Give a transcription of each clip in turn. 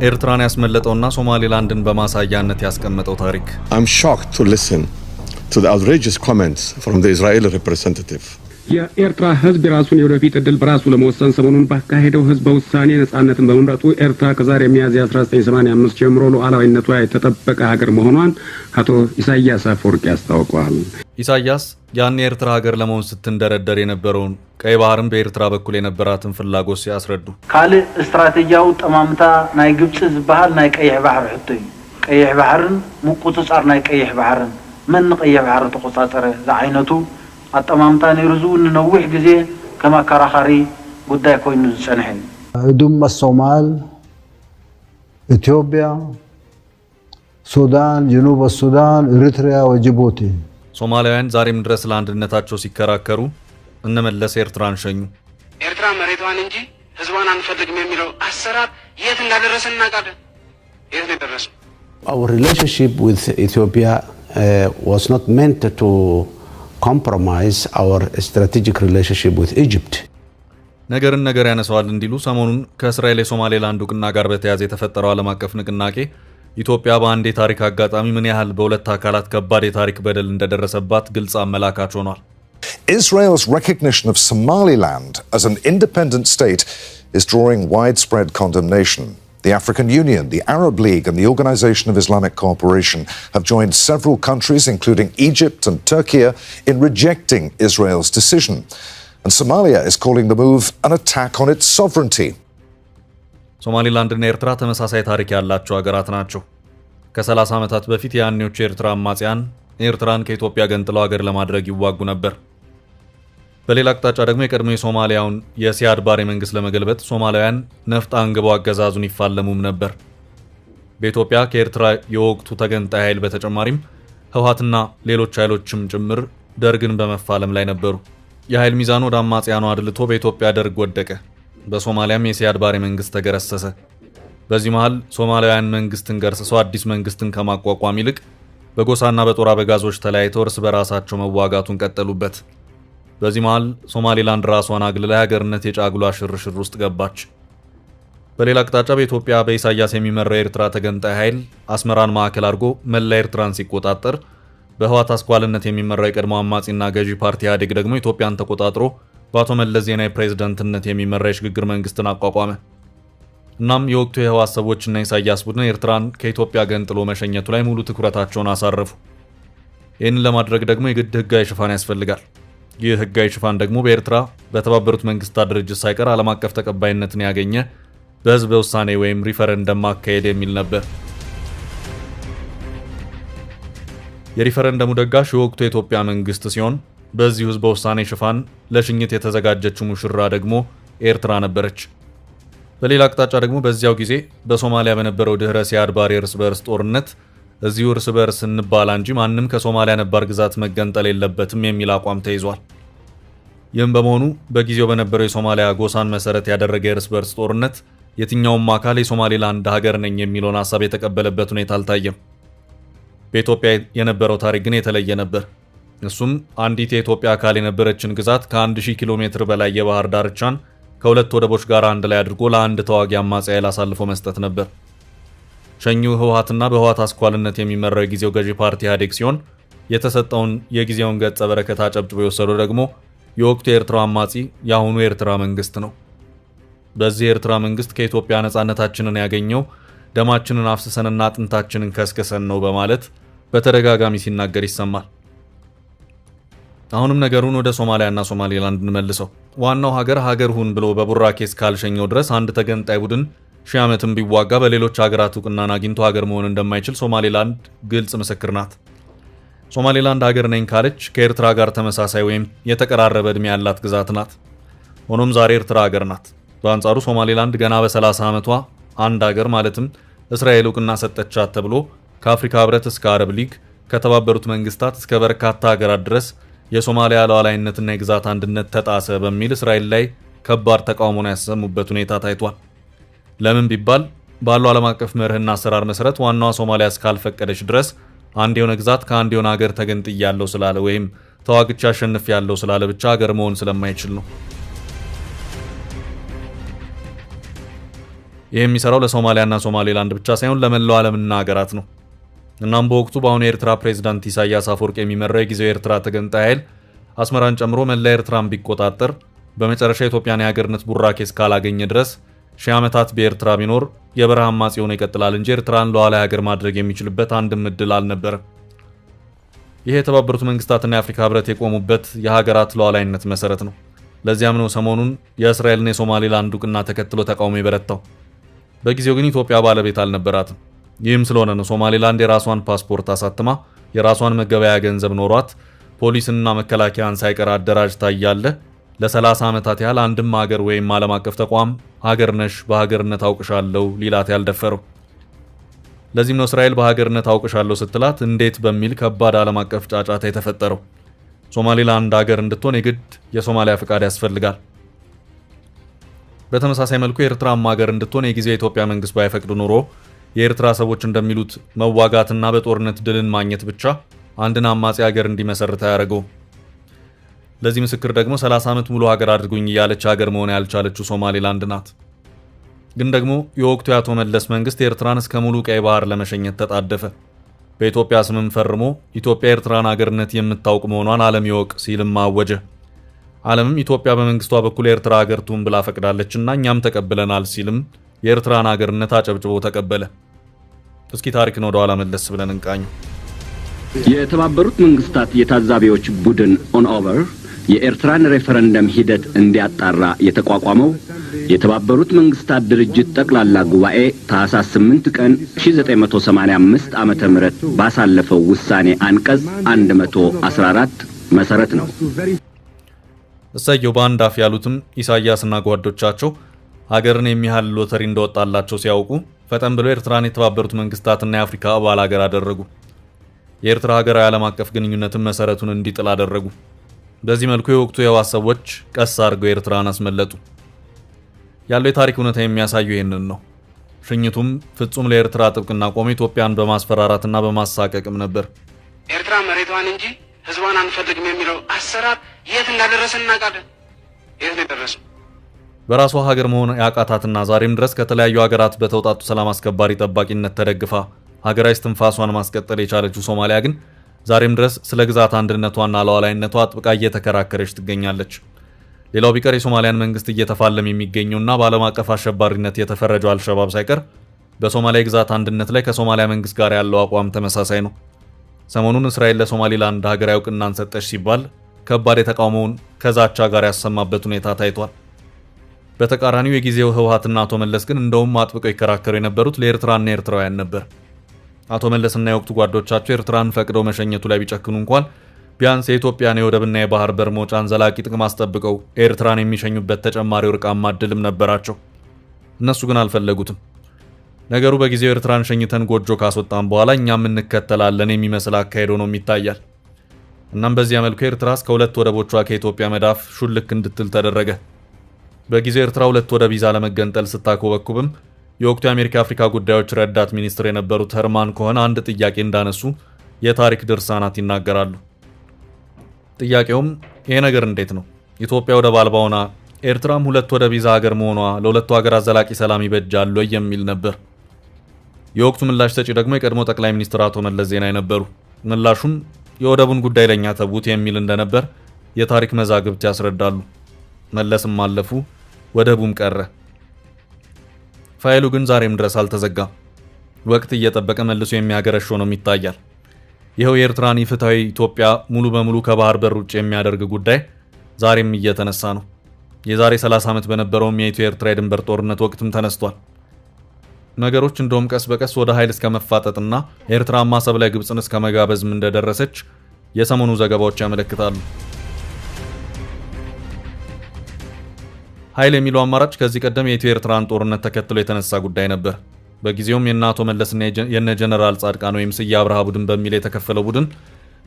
ኤርትራን ያስመለጠውና ሶማሊላንድን በማሳያነት ያስቀመጠው ታሪክ I'm shocked to listen to the outrageous comments from the Israeli representative. የኤርትራ ህዝብ የራሱን የወደፊት እድል በራሱ ለመወሰን ሰሞኑን ባካሄደው ህዝብ ውሳኔ ነጻነትን በመምረጡ ኤርትራ ከዛሬ ሚያዝያ 1985 ጀምሮ ሉዓላዊነቷ የተጠበቀ ሀገር መሆኗን አቶ ኢሳያስ አፈወርቂ አስታውቀዋል። ኢሳያስ ያን የኤርትራ ሀገር ለመሆን ስትንደረደር የነበረውን ቀይ ባህርን በኤርትራ በኩል የነበራትን ፍላጎት ሲያስረዱ ካለ ስትራቴጂያው ጠማምታ ናይ ግብጽ ዝባሃል ናይ ቀይሕ ባህር ሕቶ ቀይሕ ባህርን ሙቁጽጻር ናይ ቀይሕ ባህርን ምን ቀይሕ ባህር ተቆጻጸረ ዛዓይነቱ አጠማምታ ነርዙ ንነውህ ጊዜ ከማ ካራኻሪ ጉዳይ ኮይኑ ዝጸንሐ ዱም الصومال ኢትዮጵያ ሱዳን ጀኑብ ሱዳን ኤርትራ ወጅቡቲ ሶማሊያውያን ዛሬም ድረስ ለአንድነታቸው ሲከራከሩ እነመለስ ኤርትራን ሸኙ። ኤርትራ መሬቷን እንጂ ህዝቧን አንፈልግም የሚለው አሰራር የት እንዳደረሰ እናውቃለን። የት እንደደረሰ Our relationship with Ethiopia was not meant to compromise our strategic relationship with Egypt. ነገርን ነገር ያነሳዋል እንዲሉ ሰሞኑን ከእስራኤል የሶማሌላንድ ውቅና ጋር በተያያዘ የተፈጠረው ዓለም አቀፍ ንቅናቄ ኢትዮጵያ በአንድ የታሪክ አጋጣሚ ምን ያህል በሁለት አካላት ከባድ የታሪክ በደል እንደደረሰባት ግልጽ አመላካች ሆኗል። Israel's recognition of Somaliland as an independent state is drawing widespread condemnation. The African Union, the Arab League and the Organization of Islamic Cooperation have joined several countries, including Egypt and Turkey, in rejecting Israel's decision. And Somalia is calling the move an attack on its sovereignty. ሶማሊላንድና ኤርትራ ተመሳሳይ ታሪክ ያላቸው ሀገራት ናቸው። ከ30 ዓመታት በፊት ያኔዎቹ የኤርትራ አማጽያን ኤርትራን ከኢትዮጵያ ገንጥለው ሀገር ለማድረግ ይዋጉ ነበር። በሌላ አቅጣጫ ደግሞ የቀድሞ የሶማሊያውን የሲያድ ባሬ መንግስት ለመገልበጥ ሶማሊያውያን ነፍጥ አንግበው አገዛዙን ይፋለሙም ነበር። በኢትዮጵያ ከኤርትራ የወቅቱ ተገንጣይ ኃይል በተጨማሪም ህወሓትና ሌሎች ኃይሎችም ጭምር ደርግን በመፋለም ላይ ነበሩ። የኃይል ሚዛኑ ወደ አማጽያኑ አድልቶ በኢትዮጵያ ደርግ ወደቀ። በሶማሊያም የሲያድ ባሬ መንግስት ተገረሰሰ። በዚህ መሃል ሶማሊያውያን መንግስትን ገርሰው አዲስ መንግስትን ከማቋቋም ይልቅ በጎሳና በጦር አበጋዞች ተለያይተው እርስ በራሳቸው መዋጋቱን ቀጠሉበት። በዚህ መሃል ሶማሊላንድ ራሷን አግልላ ሀገርነት የጫጉላ ሽርሽር ውስጥ ገባች። በሌላ አቅጣጫ በኢትዮጵያ በኢሳያስ የሚመራው የኤርትራ ተገንጣይ ኃይል አስመራን ማዕከል አድርጎ መላ ኤርትራን ሲቆጣጠር፣ በህወሓት አስኳልነት የሚመራው የቀድሞ አማጺና ገዢ ፓርቲ ኢህአዴግ ደግሞ ኢትዮጵያን ተቆጣጥሮ በአቶ መለስ ዜናዊ ፕሬዝዳንትነት የሚመራ የሽግግር መንግስትን አቋቋመ። እናም የወቅቱ የህወሓት ሰዎችና ኢሳያስ ቡድን ኤርትራን ከኢትዮጵያ ገንጥሎ መሸኘቱ ላይ ሙሉ ትኩረታቸውን አሳረፉ። ይህንን ለማድረግ ደግሞ የግድ ህጋዊ ሽፋን ያስፈልጋል። ይህ ህጋዊ ሽፋን ደግሞ በኤርትራ በተባበሩት መንግስታት ድርጅት ሳይቀር ዓለም አቀፍ ተቀባይነትን ያገኘ በህዝብ ውሳኔ ወይም ሪፈረንደም ማካሄድ የሚል ነበር። የሪፈረንደሙ ደጋሽ የወቅቱ የኢትዮጵያ መንግስት ሲሆን በዚህ ህዝብ ውሳኔ ሽፋን ለሽኝት የተዘጋጀችው ሙሽራ ደግሞ ኤርትራ ነበረች። በሌላ አቅጣጫ ደግሞ በዚያው ጊዜ በሶማሊያ በነበረው ድህረ ሲያድ ባሬ እርስ በርስ ጦርነት እዚሁ እርስ በርስ እንባላ እንጂ ማንም ከሶማሊያ ነባር ግዛት መገንጠል የለበትም የሚል አቋም ተይዟል። ይህም በመሆኑ በጊዜው በነበረው የሶማሊያ ጎሳን መሰረት ያደረገ የእርስ በርስ ጦርነት የትኛውም አካል የሶማሊላንድ ሀገር ነኝ የሚለውን ሐሳብ የተቀበለበት ሁኔታ አልታየም። በኢትዮጵያ የነበረው ታሪክ ግን የተለየ ነበር። እሱም አንዲት የኢትዮጵያ አካል የነበረችን ግዛት ከ1000 ኪሎ ሜትር በላይ የባህር ዳርቻን ከሁለት ወደቦች ጋር አንድ ላይ አድርጎ ለአንድ ተዋጊ አማጺ ኃይል አሳልፎ መስጠት ነበር። ሸኚው ህወሓትና በህወሓት አስኳልነት የሚመራው የጊዜው ገዢ ፓርቲ ኢህአዴግ ሲሆን የተሰጠውን የጊዜውን ገጸ በረከት አጨብጭቦ የወሰደው ደግሞ የወቅቱ የኤርትራ አማጺ የአሁኑ የኤርትራ መንግስት ነው። በዚህ የኤርትራ መንግስት ከኢትዮጵያ ነጻነታችንን ያገኘው ደማችንን አፍስሰንና አጥንታችንን ከስከሰን ነው በማለት በተደጋጋሚ ሲናገር ይሰማል። አሁንም ነገሩን ወደ ሶማሊያና ሶማሊላንድ እንመልሰው። ዋናው ሀገር ሁን ብሎ በቡራኬ እስካልሸኘው ድረስ አንድ ተገንጣይ ቡድን ሺህ ዓመትም ቢዋጋ በሌሎች ሀገራት እውቅናን አግኝቶ ሀገር መሆን እንደማይችል ሶማሊላንድ ግልጽ ምስክር ናት። ሶማሊላንድ ሀገር ነኝ ካለች ከኤርትራ ጋር ተመሳሳይ ወይም የተቀራረበ ዕድሜ ያላት ግዛት ናት። ሆኖም ዛሬ ኤርትራ ሀገር ናት። በአንጻሩ ሶማሊላንድ ገና በ30 ዓመቷ አንድ ሀገር ማለትም እስራኤል እውቅና ሰጠቻት ተብሎ ከአፍሪካ ህብረት እስከ አረብ ሊግ ከተባበሩት መንግስታት እስከ በርካታ ሀገራት ድረስ የሶማሊያ ሉዓላዊነትና የግዛት አንድነት ተጣሰ በሚል እስራኤል ላይ ከባድ ተቃውሞን ያሰሙበት ሁኔታ ታይቷል። ለምን ቢባል ባለው ዓለም አቀፍ መርህና አሰራር መሰረት ዋናዋ ሶማሊያ እስካልፈቀደች ድረስ አንድ የሆነ ግዛት ከአንድ የሆነ ሀገር ተገንጥያለሁ ስላለ ወይም ተዋግቻ አሸንፊያለሁ ስላለ ብቻ ሀገር መሆን ስለማይችል ነው። ይህ የሚሰራው ለሶማሊያና ሶማሌላንድ ብቻ ሳይሆን ለመላው ዓለምና ሀገራት ነው። እናም በወቅቱ በአሁኑ የኤርትራ ፕሬዝዳንት ኢሳያስ አፈወርቂ የሚመራው የጊዜው የኤርትራ ተገንጣይ ኃይል አስመራን ጨምሮ መላ ኤርትራን ቢቆጣጠር በመጨረሻ ኢትዮጵያን የሀገርነት ቡራኬ እስካላገኘ ድረስ ሺህ ዓመታት በኤርትራ ቢኖር የበረሃ አማጺ ሆኖ ይቀጥላል እንጂ ኤርትራን ሉዓላዊ ሀገር ማድረግ የሚችልበት አንድም እድል አልነበረም። ይህ የተባበሩት መንግስታትና የአፍሪካ ህብረት የቆሙበት የሀገራት ሉዓላዊነት መሰረት ነው። ለዚያም ነው ሰሞኑን የእስራኤልና የሶማሌላንድ እውቅና ተከትሎ ተቃውሞ የበረታው። በጊዜው ግን ኢትዮጵያ ባለቤት አልነበራትም። ይህም ስለሆነ ነው ሶማሌላንድ የራሷን ፓስፖርት አሳትማ የራሷን መገበያያ ገንዘብ ኖሯት ፖሊስና መከላከያን ሳይቀር አደራጅታ እያለ ለ30 ዓመታት ያህል አንድም ሀገር ወይም ዓለም አቀፍ ተቋም ሀገር ነሽ በሀገርነት አውቅሻለሁ ሊላት ያልደፈረው። ለዚህም ነው እስራኤል በሀገርነት አውቅሻለሁ ስትላት እንዴት በሚል ከባድ ዓለም አቀፍ ጫጫታ የተፈጠረው። ሶማሌላንድ ሀገር እንድትሆን የግድ የሶማሊያ ፍቃድ ያስፈልጋል። በተመሳሳይ መልኩ የኤርትራም ሀገር እንድትሆን የጊዜው የኢትዮጵያ መንግስት ባይፈቅድ ኖሮ የኤርትራ ሰዎች እንደሚሉት መዋጋትና በጦርነት ድልን ማግኘት ብቻ አንድን አማጺ ሀገር እንዲመሰርታ ያደረገው። ለዚህ ምስክር ደግሞ 30 ዓመት ሙሉ ሀገር አድርጉኝ እያለች ሀገር መሆን ያልቻለችው ሶማሌላንድ ናት። ግን ደግሞ የወቅቱ የአቶ መለስ መንግስት ኤርትራን እስከ ሙሉ ቀይ ባህር ለመሸኘት ተጣደፈ። በኢትዮጵያ ስምም ፈርሞ ኢትዮጵያ ኤርትራን ሀገርነት የምታውቅ መሆኗን ዓለም ይወቅ ሲልም አወጀ። ዓለምም ኢትዮጵያ በመንግስቷ በኩል ኤርትራ ሀገር ትሁን ብላ ፈቅዳለችና እኛም ተቀብለናል ሲልም የኤርትራን ሀገርነት አጨብጭቦ ተቀበለ። እስኪ ታሪክን ወደ ኋላ መለስ ብለን እንቃኝ። የተባበሩት መንግስታት የታዛቢዎች ቡድን ኦን ኦቨር የኤርትራን ሬፈረንደም ሂደት እንዲያጣራ የተቋቋመው የተባበሩት መንግስታት ድርጅት ጠቅላላ ጉባኤ ታህሳስ 8 ቀን 1985 ዓመተ ምህረት ባሳለፈው ውሳኔ አንቀጽ 114 መሰረት ነው። እሰየው በአንድ አፍ ያሉትም ኢሳያስና ጓዶቻቸው ሀገርን የሚያህል ሎተሪ እንደወጣላቸው ሲያውቁ ፈጠን ብለው ኤርትራን የተባበሩት መንግስታትና የአፍሪካ አባል ሀገር አደረጉ። የኤርትራ ሀገራዊ ዓለም አቀፍ ግንኙነትን መሰረቱን እንዲጥል አደረጉ። በዚህ መልኩ የወቅቱ የህወሓት ሰዎች ቀስ አድርገው ኤርትራን አስመለጡ። ያለው የታሪክ እውነታ የሚያሳየው ይህንን ነው። ሽኝቱም ፍጹም ለኤርትራ ጥብቅና ቆሞ ኢትዮጵያን በማስፈራራትና በማሳቀቅም ነበር። ኤርትራ መሬቷን እንጂ ህዝቧን አንፈልግም የሚለው አሰራር የት እንዳደረሰ እናውቃለን። የት ነው ደረሰ? በራሷ ሀገር መሆን ያቃታትና ዛሬም ድረስ ከተለያዩ ሀገራት በተውጣጡ ሰላም አስከባሪ ጠባቂነት ተደግፋ ሀገራዊ እስትንፋሷን ማስቀጠል የቻለችው ሶማሊያ ግን ዛሬም ድረስ ስለ ግዛት አንድነቷና ሉዓላዊነቷ አጥብቃ እየተከራከረች ትገኛለች። ሌላው ቢቀር የሶማሊያን መንግስት እየተፋለም የሚገኘውና በዓለም አቀፍ አሸባሪነት የተፈረጀው አልሸባብ ሳይቀር በሶማሊያ ግዛት አንድነት ላይ ከሶማሊያ መንግስት ጋር ያለው አቋም ተመሳሳይ ነው። ሰሞኑን እስራኤል ለሶማሊላንድ ሀገራዊ እውቅናን ሰጠች ሲባል ከባድ የተቃውሞውን ከዛቻ ጋር ያሰማበት ሁኔታ ታይቷል። በተቃራኒው የጊዜው ህወሓትና አቶ መለስ ግን እንደውም አጥብቀው ይከራከሩ የነበሩት ለኤርትራና ኤርትራውያን ነበር። አቶ መለስና የወቅቱ ጓዶቻቸው ኤርትራን ፈቅደው መሸኘቱ ላይ ቢጨክኑ እንኳን ቢያንስ የኢትዮጵያን የወደብና የባህር በር መውጫን ዘላቂ ጥቅም አስጠብቀው ኤርትራን የሚሸኙበት ተጨማሪ ወርቃማ ዕድልም ነበራቸው። እነሱ ግን አልፈለጉትም። ነገሩ በጊዜው ኤርትራን ሸኝተን ጎጆ ካስወጣን በኋላ እኛም እንከተላለን የሚመስል አካሄድ ሆኖ ይታያል። እናም በዚያ መልኩ ኤርትራ እስከ 2 ወደቦቿ ከኢትዮጵያ መዳፍ ሹልክ እንድትል ተደረገ። በጊዜው ኤርትራ 2 ወደብ ይዛ ለመገንጠል ስታኮበኩብም የወቅቱ የአሜሪካ አፍሪካ ጉዳዮች ረዳት ሚኒስትር የነበሩት ሄርማን ኮሄን አንድ ጥያቄ እንዳነሱ የታሪክ ድርሳናት ይናገራሉ። ጥያቄውም ይሄ ነገር እንዴት ነው ኢትዮጵያ ወደብ አልባ ሆና ኤርትራም 2 ወደብ ይዛ ሀገር መሆኗ ለሁለቱ ሀገራት ዘላቂ ሰላም ይበጃል ወይ የሚል ነበር። የወቅቱ ምላሽ ሰጪ ደግሞ የቀድሞ ጠቅላይ ሚኒስትር አቶ መለስ ዜናዊ ነበሩ። ምላሹም የወደቡን ጉዳይ ለኛ ተቡት የሚል እንደነበር የታሪክ መዛግብት ያስረዳሉ። መለስም አለፉ፣ ወደቡም ቀረ። ፋይሉ ግን ዛሬም ድረስ አልተዘጋም። ወቅት እየጠበቀ መልሶ የሚያገረሽ ሆኖም ይታያል። ይኸው የኤርትራን ፍትሃዊ ኢትዮጵያ ሙሉ በሙሉ ከባህር በር ውጭ የሚያደርግ ጉዳይ ዛሬም እየተነሳ ነው። የዛሬ 30 ዓመት በነበረውም የኢትዮ ኤርትራ የድንበር ጦርነት ወቅትም ተነስቷል። ነገሮች እንደውም ቀስ በቀስ ወደ ኃይል እስከ መፋጠጥና ኤርትራ ማሰብ ላይ ግብጽን እስከ መጋበዝም እንደደረሰች የሰሞኑ ዘገባዎች ያመለክታሉ። ኃይል የሚለው አማራጭ ከዚህ ቀደም የኢትዮ ኤርትራን ጦርነት ተከትሎ የተነሳ ጉዳይ ነበር። በጊዜውም የአቶ መለስና የነ ጀነራል ጻድቃን ወይም ስዬ አብርሃ ቡድን በሚል የተከፈለው ቡድን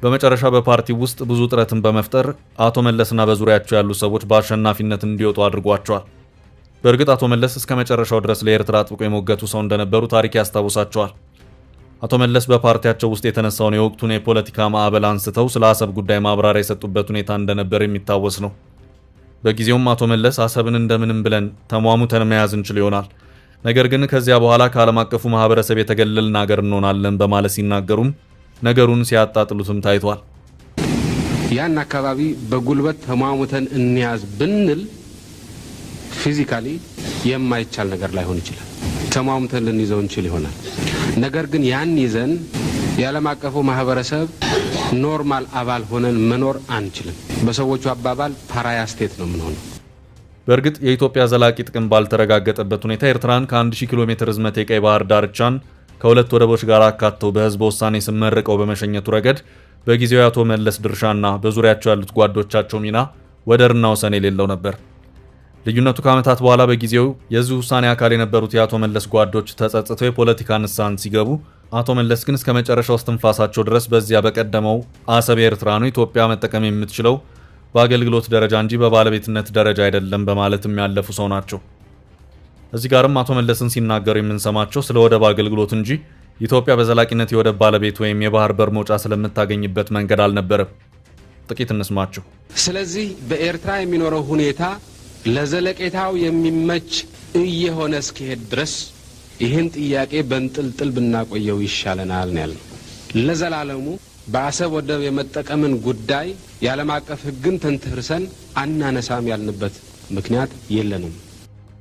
በመጨረሻ በፓርቲው ውስጥ ብዙ ጥረትን በመፍጠር አቶ መለስና በዙሪያቸው ያሉ ሰዎች በአሸናፊነት እንዲወጡ አድርጓቸዋል። በእርግጥ አቶ መለስ እስከ መጨረሻው ድረስ ለኤርትራ አጥብቆ የሞገቱ ሰው እንደነበሩ ታሪክ ያስታውሳቸዋል። አቶ መለስ በፓርቲያቸው ውስጥ የተነሳውን የወቅቱን የፖለቲካ ማዕበል አንስተው ስለ አሰብ ጉዳይ ማብራሪያ የሰጡበት ሁኔታ እንደነበር የሚታወስ ነው። በጊዜውም አቶ መለስ አሰብን እንደምንም ብለን ተሟሙተን መያዝ እንችል ይሆናል፣ ነገር ግን ከዚያ በኋላ ከዓለም አቀፉ ማህበረሰብ የተገለልን ሀገር እንሆናለን በማለት ሲናገሩም ነገሩን ሲያጣጥሉትም ታይቷል። ያን አካባቢ በጉልበት ተማሙተን እንያዝ ብንል ፊዚካሊ የማይቻል ነገር ላይሆን ይችላል። ተማሙተን ልንይዘው እንችል ይሆናል። ነገር ግን ያን ይዘን የዓለም አቀፉ ማህበረሰብ ኖርማል አባል ሆነን መኖር አንችልም። በሰዎቹ አባባል ፓራያ ስቴት ነው የምንሆነው። በእርግጥ የኢትዮጵያ ዘላቂ ጥቅም ባልተረጋገጠበት ሁኔታ ኤርትራን ከ1000 ኪሎ ሜትር ርዝመት የቀይ ባህር ዳርቻን ከሁለት ወደቦች ጋር አካተው በህዝብ ውሳኔ ስመርቀው በመሸኘቱ ረገድ በጊዜው አቶ መለስ ድርሻና በዙሪያቸው ያሉት ጓዶቻቸው ሚና ወደርና ወሰን የሌለው ነበር። ልዩነቱ ከዓመታት በኋላ በጊዜው የዚህ ውሳኔ አካል የነበሩት የአቶ መለስ ጓዶች ተጸጽተው የፖለቲካ ንስሐን ሲገቡ፣ አቶ መለስ ግን እስከ መጨረሻው እስትንፋሳቸው ድረስ በዚያ በቀደመው አሰብ ኤርትራ ነው ኢትዮጵያ መጠቀም የምትችለው በአገልግሎት ደረጃ እንጂ በባለቤትነት ደረጃ አይደለም በማለትም ያለፉ ሰው ናቸው። እዚህ ጋርም አቶ መለስን ሲናገሩ የምንሰማቸው ስለ ወደብ አገልግሎት እንጂ ኢትዮጵያ በዘላቂነት የወደብ ባለቤት ወይም የባህር በር መውጫ ስለምታገኝበት መንገድ አልነበረም። ጥቂት እንስማቸው። ስለዚህ በኤርትራ የሚኖረው ሁኔታ ለዘለቄታው የሚመች እየሆነ እስኪሄድ ድረስ ይህን ጥያቄ በእንጥልጥል ብናቆየው ይሻለናል ነው ያልነው። ለዘላለሙ በአሰብ ወደብ የመጠቀምን ጉዳይ የዓለም አቀፍ ሕግን ተንተርሰን አናነሳም ያልንበት ምክንያት የለንም።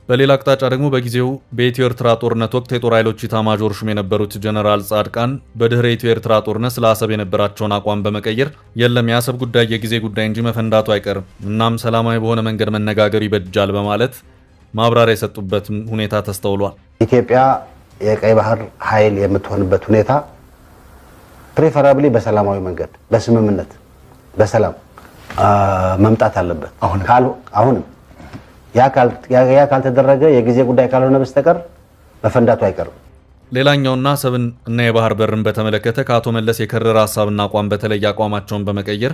በሌላ አቅጣጫ ደግሞ በጊዜው በኢትዮ ኤርትራ ጦርነት ወቅት የጦር ኃይሎች ኢታማዦር ሹም የነበሩት ጀነራል ጻድቃን በድህረ ኢትዮ ኤርትራ ጦርነት ስለ አሰብ የነበራቸውን አቋም በመቀየር የለም የአሰብ ጉዳይ የጊዜ ጉዳይ እንጂ መፈንዳቱ አይቀርም፣ እናም ሰላማዊ በሆነ መንገድ መነጋገር ይበጃል በማለት ማብራሪያ የሰጡበት ሁኔታ ተስተውሏል። ኢትዮጵያ የቀይ ባህር ኃይል የምትሆንበት ሁኔታ ፕሪፈራብሊ በሰላማዊ መንገድ በስምምነት በሰላም መምጣት አለበት። አሁንም ያ ካልተደረገ የጊዜ ጉዳይ ካልሆነ በስተቀር መፈንዳቱ አይቀርም። ሌላኛውና አሰብን እና የባህር በርን በተመለከተ ከአቶ መለስ የከረረ ሐሳብና አቋም በተለይ አቋማቸውን በመቀየር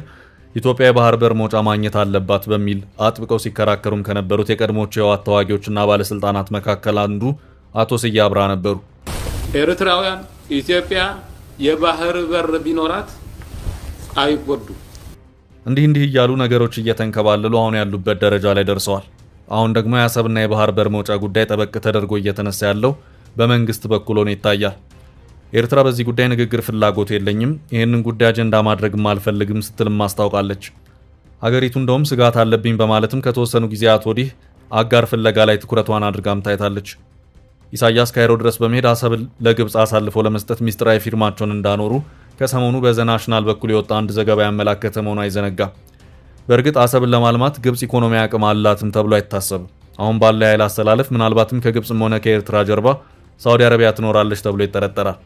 ኢትዮጵያ የባህር በር መውጫ ማግኘት አለባት በሚል አጥብቀው ሲከራከሩም ከነበሩት የቀድሞቹ የህወሓት ተዋጊዎችና ባለስልጣናት መካከል አንዱ አቶ ስዬ አብርሃ ነበሩ። ኤርትራውያን ኢትዮጵያ የባህር በር ቢኖራት አይጎዱ። እንዲህ እያሉ ነገሮች እየተንከባለሉ አሁን ያሉበት ደረጃ ላይ ደርሰዋል። አሁን ደግሞ የአሰብና የባህር በር መውጫ ጉዳይ ጠበቅ ተደርጎ እየተነሳ ያለው በመንግስት በኩል ሆኖ ይታያል። ኤርትራ በዚህ ጉዳይ ንግግር ፍላጎት የለኝም፣ ይህንን ጉዳይ አጀንዳ ማድረግም አልፈልግም ስትልም ማስታወቃለች። ሀገሪቱ እንደውም ስጋት አለብኝ በማለትም ከተወሰኑ ጊዜያት ወዲህ አጋር ፍለጋ ላይ ትኩረቷን አድርጋም ታይታለች። ኢሳያስ ካይሮ ድረስ በመሄድ አሰብን ለግብጽ አሳልፈው ለመስጠት ሚስጥራዊ ፊርማቸውን እንዳኖሩ ከሰሞኑ በዘናሽናል በኩል የወጣ አንድ ዘገባ ያመላከተ መሆኑ አይዘነጋም። በእርግጥ አሰብን ለማልማት ግብጽ ኢኮኖሚ አቅም አላትም ተብሎ አይታሰብም። አሁን ባለ ኃይል አስተላለፍ ምናልባትም ከግብጽም ሆነ ከኤርትራ ጀርባ ሳውዲ አረቢያ ትኖራለች ተብሎ ይጠረጠራል።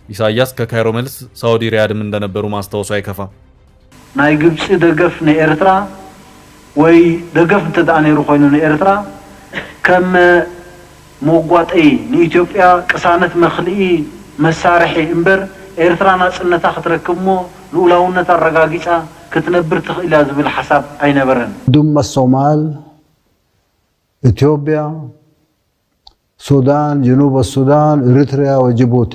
ኢሳያስ ከካይሮ መልስ ሳውዲ ሪያድም እንደነበሩ ማስታወሱ አይከፋም። ናይ ግብጽ ደገፍ ንኤርትራ ወይ ደገፍ እንተደኣ ነይሩ ኮይኑ ንኤርትራ ከም መጓጠይ ንኢትዮጵያ ቅሳነት መኽልኢ መሳርሒ እምበር ኤርትራ ናጽነታ ክትረክብሞ ልኡላውነት አረጋጊጻ ክትነብር ትኽእላ ዝብል ሓሳብ አይነበረን። ዱም الصومال ኢትዮጵያ ሱዳን ጀኑብ السودان ኤርትራ ወጅቡቲ